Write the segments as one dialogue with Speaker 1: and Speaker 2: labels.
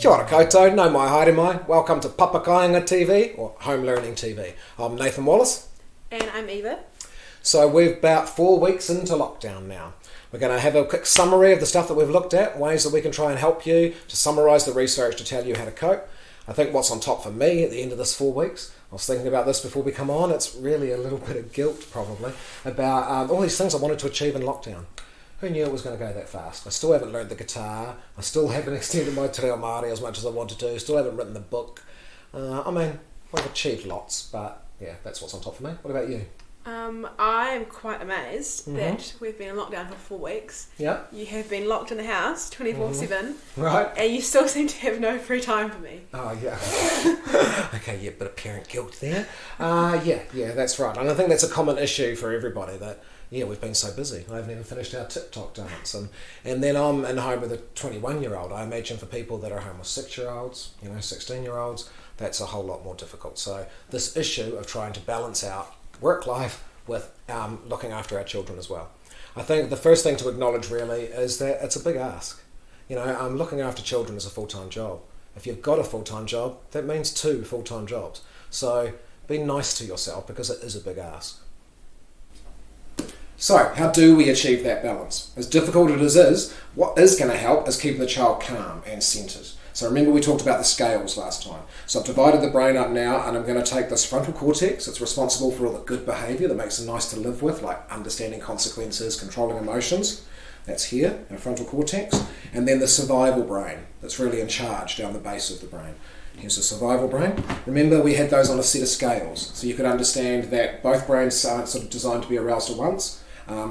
Speaker 1: Kia ora koutou, no mai haere mai. Welcome to Papakainga TV, or Home Learning TV. I'm Nathan Wallace.
Speaker 2: And I'm Eva.
Speaker 1: So we're about 4 weeks into lockdown now. We're going to have a quick summary of the stuff that we've looked at, ways that we can try and help you to summarise the research to tell you how to cope. I think what's on top for me at the end of this 4 weeks, I was thinking about this before we come on, it's really a little bit of guilt probably, about all these things I wanted to achieve in lockdown. Who knew it was going to go that fast? I still haven't learned the guitar. I still haven't extended my te reo Māori as much as I want to do. Still haven't written the book. I've achieved lots, but yeah, that's what's on top for me. What about you?
Speaker 2: I'm quite amazed that we've been in lockdown for 4 weeks.
Speaker 1: Yeah.
Speaker 2: You have been locked in the house 24/7.
Speaker 1: Right.
Speaker 2: And you still seem to have no free time for me.
Speaker 1: Oh, yeah. Okay, yeah, bit of parent guilt there. Yeah, that's right. And I think that's a common issue for everybody that, yeah, we've been so busy. I haven't even finished our TikTok dance. And then I'm in home with a 21-year-old. I imagine for people that are home with 6-year-olds, 16-year-olds, that's a whole lot more difficult. So this issue of trying to balance out work life with looking after our children as well. I think the first thing to acknowledge really is that it's a big ask. Looking after children is a full-time job. If you've got a full-time job, that means 2 full-time jobs. So be nice to yourself because it is a big ask. So, how do we achieve that balance? As difficult as it is, what is going to help is keeping the child calm and centred. So remember we talked about the scales last time. So I've divided the brain up now and I'm going to take this frontal cortex. It's responsible for all the good behaviour that makes it nice to live with, like understanding consequences, controlling emotions. That's here, our frontal cortex. And then the survival brain, that's really in charge down the base of the brain. Here's the survival brain. Remember we had those on a set of scales. So you could understand that both brains aren't sort of designed to be aroused at once.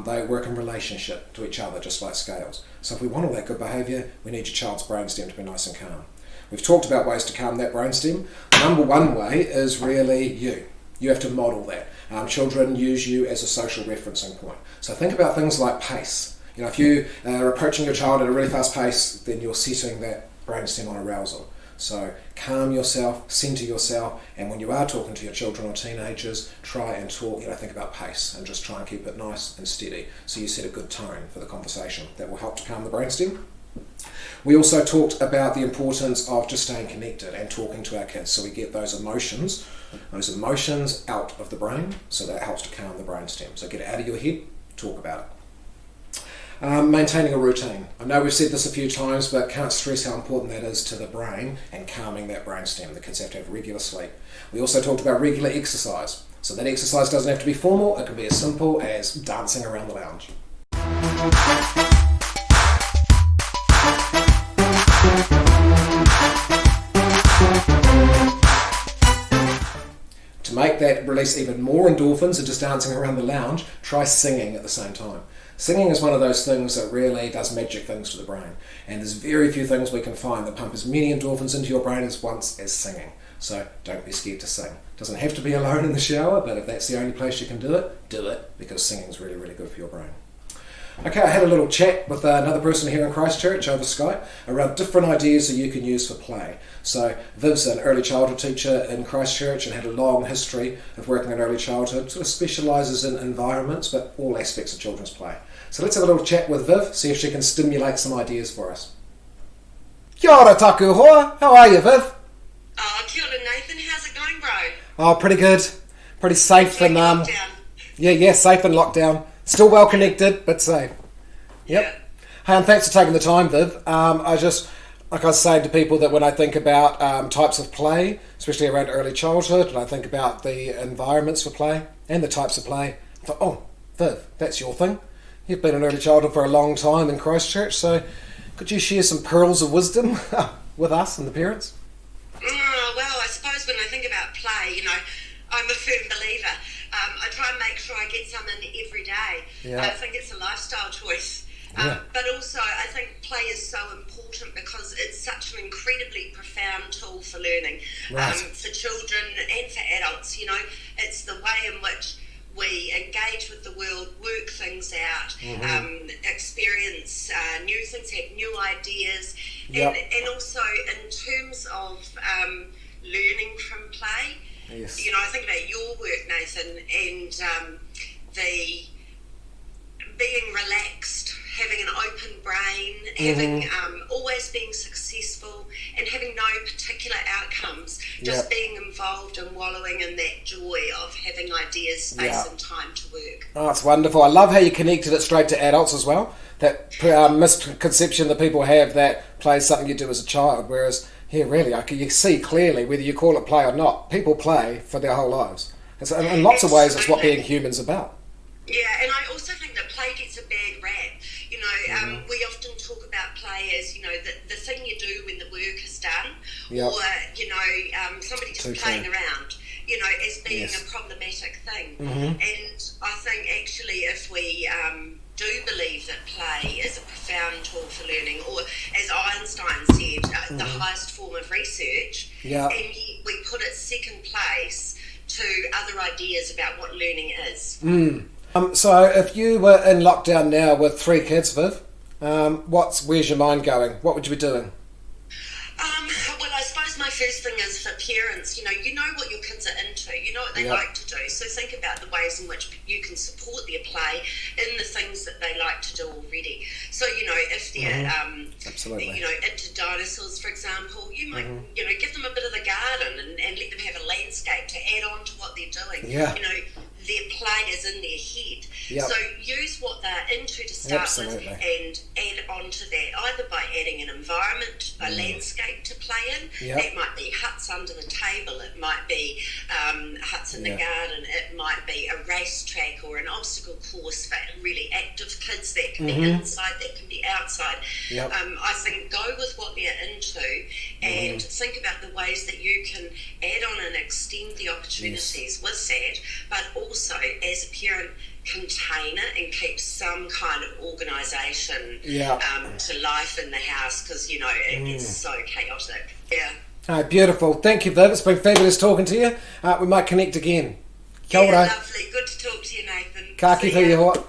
Speaker 1: They work in relationship to each other, just like scales. So if we want all that good behaviour, we need your child's brainstem to be nice and calm. We've talked about ways to calm that brainstem. Number one way is really you. You have to model that. Children use you as a social referencing point. So think about things like pace. If you are approaching your child at a really fast pace, then you're setting that brainstem on arousal. So calm yourself, centre yourself, and when you are talking to your children or teenagers, try and talk, think about pace and just try and keep it nice and steady so you set a good tone for the conversation. That will help to calm the brainstem. We also talked about the importance of just staying connected and talking to our kids so we get those emotions out of the brain, so that helps to calm the brainstem. So get it out of your head, talk about it. Maintaining a routine. I know we've said this a few times, but can't stress how important that is to the brain and calming that brainstem. The kids have to have regular sleep. We also talked about regular exercise. So that exercise doesn't have to be formal, it can be as simple as dancing around the lounge. To make that release even more endorphins than just dancing around the lounge, try singing at the same time. Singing is one of those things that really does magic things to the brain, and there's very few things we can find that pump as many endorphins into your brain as once as singing. So don't be scared to sing. It doesn't have to be alone in the shower, but if that's the only place you can do it, because singing is really, really good for your brain. Okay, I had a little chat with another person here in Christchurch over Skype around different ideas that you can use for play. So Viv's an early childhood teacher in Christchurch and had a long history of working in early childhood, sort of specialises in environments, but all aspects of children's play. So let's have a little chat with Viv, see if she can stimulate some ideas for us. Kia ora taku hoa, how are you, Viv?
Speaker 3: Oh, kia ora Nathan, how's it going, bro?
Speaker 1: Oh, pretty good. Pretty safe and
Speaker 3: lockdown.
Speaker 1: Yeah, safe in lockdown. Still well connected, but safe. Yep.
Speaker 3: Yeah.
Speaker 1: Hey, and thanks for taking the time, Viv. I was saying to people that when I think about types of play, especially around early childhood, and I think about the environments for play and the types of play, I thought, oh, Viv, that's your thing. You've been in early childhood for a long time in Christchurch, so could you share some pearls of wisdom with us and the parents?
Speaker 3: Well, I suppose when I think about play, I'm a firm believer. I try and make sure I get some in every day.
Speaker 1: Yeah.
Speaker 3: I think it's a lifestyle choice. But also I think play is so important because it's such an incredibly profound tool for learning.
Speaker 1: Right.
Speaker 3: For children and for adults. It's the way in which we engage with the world, work things out, experience new things, have new ideas,
Speaker 1: Yep.
Speaker 3: and also in terms of learning from play.
Speaker 1: Yes.
Speaker 3: I think about your work, Nathan, and the being relaxed, having an open brain, having always being successful, and having just being involved and wallowing in that joy of having ideas, space and time to work.
Speaker 1: Oh, it's wonderful. I love how you connected it straight to adults as well. That misconception that people have that play is something you do as a child, whereas here really you see clearly, whether you call it play or not, people play for their whole lives. In lots of ways it's what being human's about.
Speaker 3: Yeah, and I also think that play gets a bad rap. You know, we often talk about play as, you know, the thing you do when the work is done, or, you know, somebody just playing around, you know, as being a problematic thing. And I think actually if we do believe that play is a profound tool for learning, or as Einstein said, the highest form of research, and we put it second place to other ideas about what learning is.
Speaker 1: So if you were in lockdown now with 3 kids, Viv, where's your mind going? What would you be doing?
Speaker 3: Well, I suppose my first thing is for parents, you know what your kids are into, you know what they like to do, so think about the ways in which you can support their play in the things that they like to do already. So, you know, if they're, you know, into dinosaurs, for example, you might, you know, give them a bit of the garden and let them have a landscape to add on to what they're doing. You know, their play is in their head. So use what they're into to start with and add on to that, either by adding an environment, a landscape to play in. That might be huts under the table, it might be huts in the garden, it might be a racetrack or an obstacle course for really active kids. That can be inside, that can be outside. I think go with what they're into and think about the ways that you can add on and extend the opportunities with that, but also as a parent contain it and keep some kind of organisation to life in the house, because you know it gets so chaotic.
Speaker 1: Beautiful. Thank you, Viv. It's been fabulous talking to you. We might connect again. Kia ora.
Speaker 3: Lovely. Good to talk to you, Nathan.
Speaker 1: Ka kite hoa.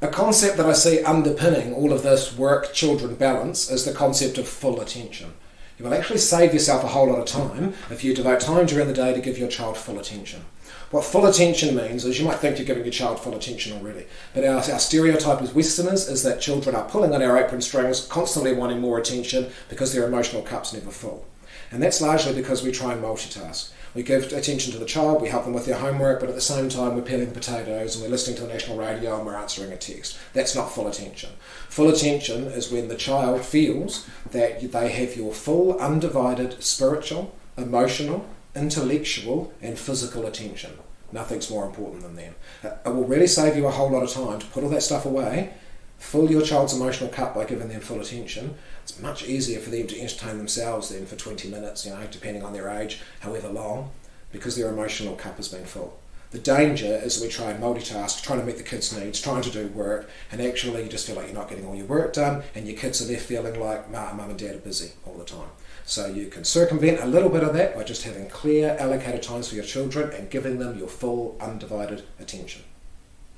Speaker 1: A concept that I see underpinning all of this work-children balance is the concept of full attention. You will actually save yourself a whole lot of time if you devote time during the day to give your child full attention. What full attention means is you might think you're giving your child full attention already, but our stereotype as Westerners is that children are pulling on our apron strings, constantly wanting more attention because their emotional cup's never full. And that's largely because we try and multitask. We give attention to the child, we help them with their homework, but at the same time we're peeling potatoes and we're listening to the national radio and we're answering a text. That's not full attention. Full attention is when the child feels that they have your full, undivided spiritual, emotional, intellectual and physical attention. Nothing's more important than them. It will really save you a whole lot of time to put all that stuff away, fill your child's emotional cup by giving them full attention. It's much easier for them to entertain themselves then for 20 minutes, you know, depending on their age, however long, because their emotional cup has been full. The danger is that we try and multitask, trying to meet the kids' needs, trying to do work, and actually you just feel like you're not getting all your work done, and your kids are left feeling like mum and dad are busy all the time. So you can circumvent a little bit of that by just having clear, allocated times for your children and giving them your full, undivided attention.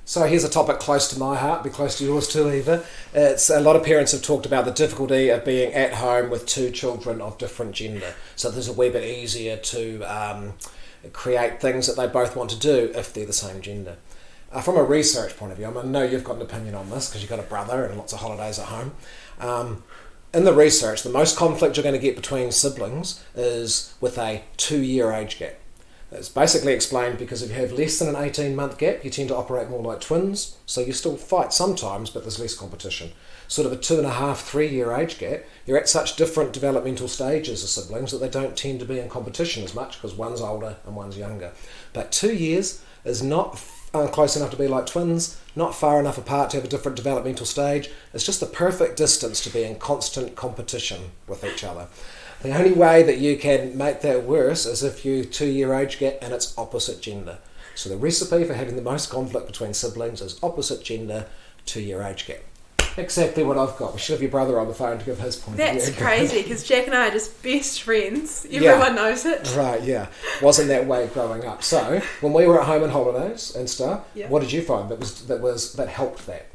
Speaker 1: So here's a topic close to my heart, be close to yours too, Eva. It's a lot of parents have talked about the difficulty of being at home with 2 children of different gender. So this is a wee bit easier to create things that they both want to do if they're the same gender. From a research point of view, I know you've got an opinion on this because you've got a brother and lots of holidays at home. In the research, the most conflict you're going to get between siblings is with a 2-year age gap. It's basically explained because if you have less than an 18-month gap, you tend to operate more like twins, so you still fight sometimes, but there's less competition. Sort of a 2.5, 3-year age gap, you're at such different developmental stages as siblings that they don't tend to be in competition as much because one's older and one's younger. But 2 years is not close enough to be like twins, not far enough apart to have a different developmental stage. It's just the perfect distance to be in constant competition with each other. The only way that you can make that worse is if you 2-year age gap and it's opposite gender. So the recipe for having the most conflict between siblings is opposite gender, 2-year age gap. Exactly what I've got. We should have your brother on the phone to give his point of view.
Speaker 2: That's crazy, because Jack and I are just best friends. Everyone knows it.
Speaker 1: Right, yeah. Wasn't that way growing up. So, when we were at home on holidays and stuff, what did you find that helped that?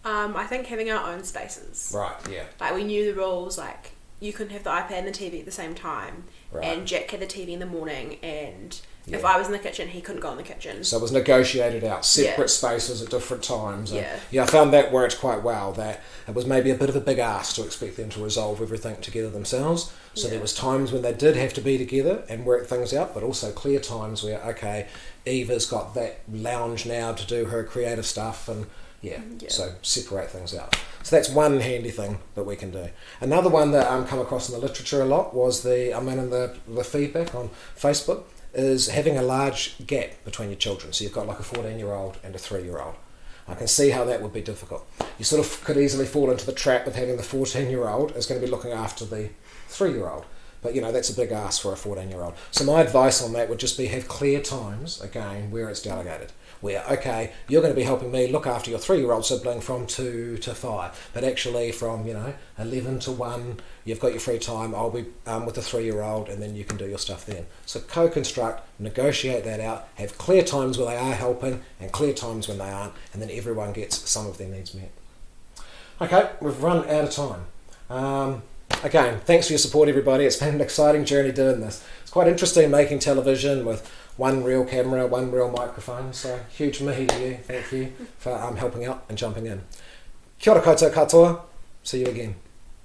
Speaker 2: I think having our own spaces.
Speaker 1: Right, yeah.
Speaker 2: Like, we knew the rules, like, you couldn't have the iPad and the TV at the same time.
Speaker 1: Right.
Speaker 2: And Jack had the TV in the morning, and
Speaker 1: Yeah.
Speaker 2: If I was in the kitchen, he couldn't go in the kitchen.
Speaker 1: So it was negotiated out, separate spaces at different times. And
Speaker 2: Yeah.
Speaker 1: I found that worked quite well, that it was maybe a bit of a big ask to expect them to resolve everything together themselves. So there was times when they did have to be together and work things out, but also clear times where, okay, Eva's got that lounge now to do her creative stuff, and so separate things out. So that's one handy thing that we can do. Another one that I've come across in the literature a lot was in the feedback on Facebook, is having a large gap between your children. So you've got like a 14-year-old and a 3-year-old. I can see how that would be difficult. You sort of could easily fall into the trap of having the 14-year-old is going to be looking after the 3-year-old. But, that's a big ask for a 14-year-old. So my advice on that would just be have clear times, again, where it's delegated. Where, okay, you're going to be helping me look after your 3-year-old sibling from 2 to 5. But actually from, 11 to 1, you've got your free time. I'll be with the 3-year-old, and then you can do your stuff then. So co-construct, negotiate that out, have clear times where they are helping and clear times when they aren't, and then everyone gets some of their needs met. Okay, we've run out of time. Again, thanks for your support, everybody. It's been an exciting journey doing this. It's quite interesting making television with one real camera, one real microphone. So huge mihi to you. Thank you for helping out and jumping in. Kia ora koutou katoa. See you again.